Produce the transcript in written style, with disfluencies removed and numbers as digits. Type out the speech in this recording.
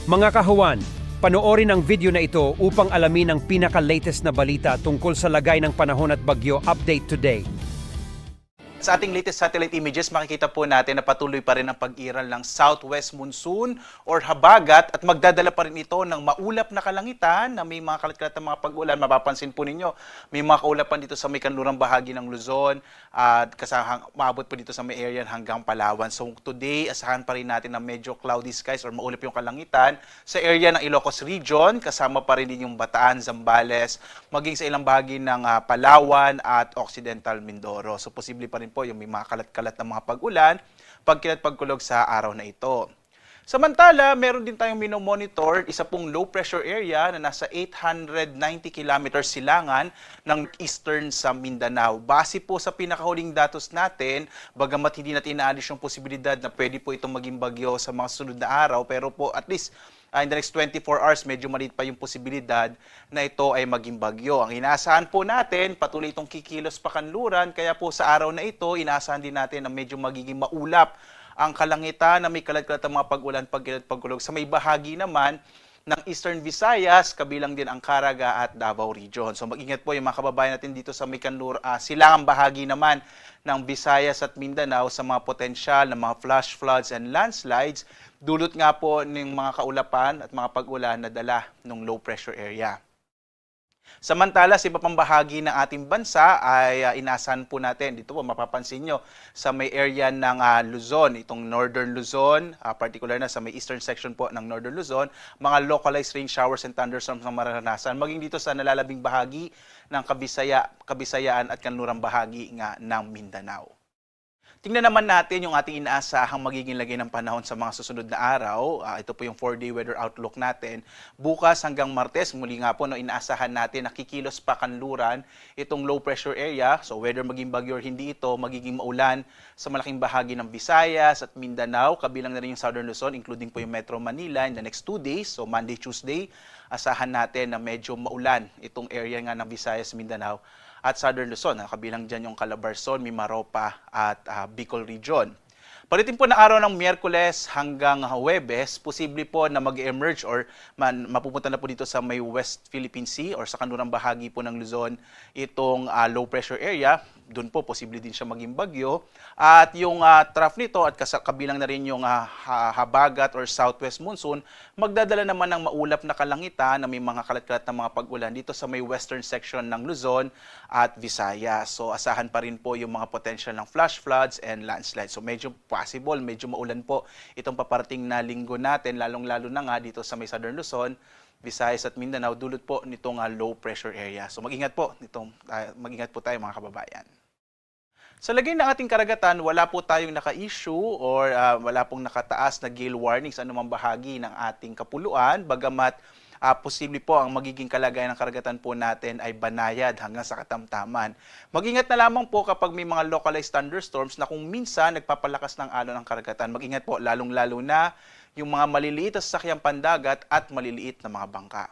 Mga kahuwan, panoorin ang video na ito upang alamin ang pinaka-latest na balita tungkol sa lagay ng panahon at bagyo update today. Sa ating latest satellite images, makikita po natin na patuloy pa rin ang pag-iral ng southwest monsoon or habagat at magdadala pa rin ito ng maulap na kalangitan na may mga kalat-kalat na mga pag-ulan. Mapapansin po ninyo, may mga kaulapan dito sa may kanlurang bahagi ng Luzon at maabot po dito sa may area hanggang Palawan. So today, asahan pa rin natin na medyo cloudy skies or maulap yung kalangitan sa area ng Ilocos Region, kasama pa rin din yung Bataan, Zambales, maging sa ilang bahagi ng Palawan at Occidental Mindoro. So posible pa rin po yung may mga kalat-kalat na mga pag-ulan, pagkulog sa araw na ito. Samantala, meron din tayong minomonitor, isa pong low pressure area na nasa 890 kilometers silangan ng eastern sa Mindanao. Base po sa pinakahuling datos natin, bagamat hindi natin inaalis yung posibilidad na pwede po itong maging bagyo sa mga sunod na araw, pero po at least in the next 24 hours, medyo maliit pa yung posibilidad na ito ay maging bagyo. Ang inaasahan po natin, patuloy itong kikilos pa kanluran, kaya po sa araw na ito, inaasahan din natin na medyo magiging maulap ang kalangitan na may kalat-kalat ang mga pag-ulan, pagkulog sa may bahagi naman ng Eastern Visayas, kabilang din ang Caraga at Davao Region. So mag-ingat po yung mga kababayan natin dito sa may silangang bahagi naman ng Visayas at Mindanao sa mga potensyal na mga flash floods and landslides, dulot nga po ng mga kaulapan at mga pag-ulan na dala ng low pressure area. Samantala, sa iba pang bahagi ng ating bansa ay inasahan po natin, dito po mapapansin nyo, sa may area ng Luzon, itong Northern Luzon, particular na sa may eastern section po ng Northern Luzon, mga localized rain showers and thunderstorms ang mararanasan, maging dito sa nalalabing bahagi ng Kabisayaan at kanlurang bahagi nga ng Mindanao. Tingnan naman natin yung ating inaasahang magiging lagay ng panahon sa mga susunod na araw. Ito po yung 4-day weather outlook natin. Bukas hanggang Martes, muli nga po, inaasahan natin na kikilos pa kanluran itong low pressure area. So whether maging bagyo or hindi ito, magiging maulan sa malaking bahagi ng Visayas at Mindanao. Kabilang na rin yung Southern Luzon, including po yung Metro Manila in the next 2 days. So Monday, Tuesday, asahan natin na medyo maulan itong area nga ng Visayas, Mindanao at Southern Luzon. Kabilang dyan yung Calabarzon, Mimaropa at Bicol Region. Palitin po na araw ng Miyerkules hanggang Huwebes, posible po na mag-emerge or mapupunta na po dito sa may West Philippine Sea or sa kanlurang bahagi po ng Luzon itong low pressure area. Doon po, posible din siya maging bagyo. At yung trough nito at kabilang na rin yung habagat or southwest monsoon, magdadala naman ng maulap na kalangitan na may mga kalat-kalat na mga pag-ulan dito sa may western section ng Luzon at Visayas. So asahan pa rin po yung mga potential ng flash floods and landslides. So medyo possible, medyo maulan po itong paparating na linggo natin, lalong-lalo na nga dito sa may Southern Luzon, Visayas at Mindanao, dulot po nitong low pressure area. So mag-ingat po tayo mga kababayan. Sa lagay ng ating karagatan, wala po tayong naka-issue or wala pong nakataas na gale warnings anumang bahagi ng ating kapuluan, bagamat posible po ang magiging kalagayan ng karagatan po natin ay banayad hanggang sa katamtaman. Mag-ingat na lamang po kapag may mga localized thunderstorms na kung minsan nagpapalakas ng alon ng karagatan. Mag-ingat po lalong-lalo na yung mga maliliit na sasakyang pandagat at maliliit na mga bangka.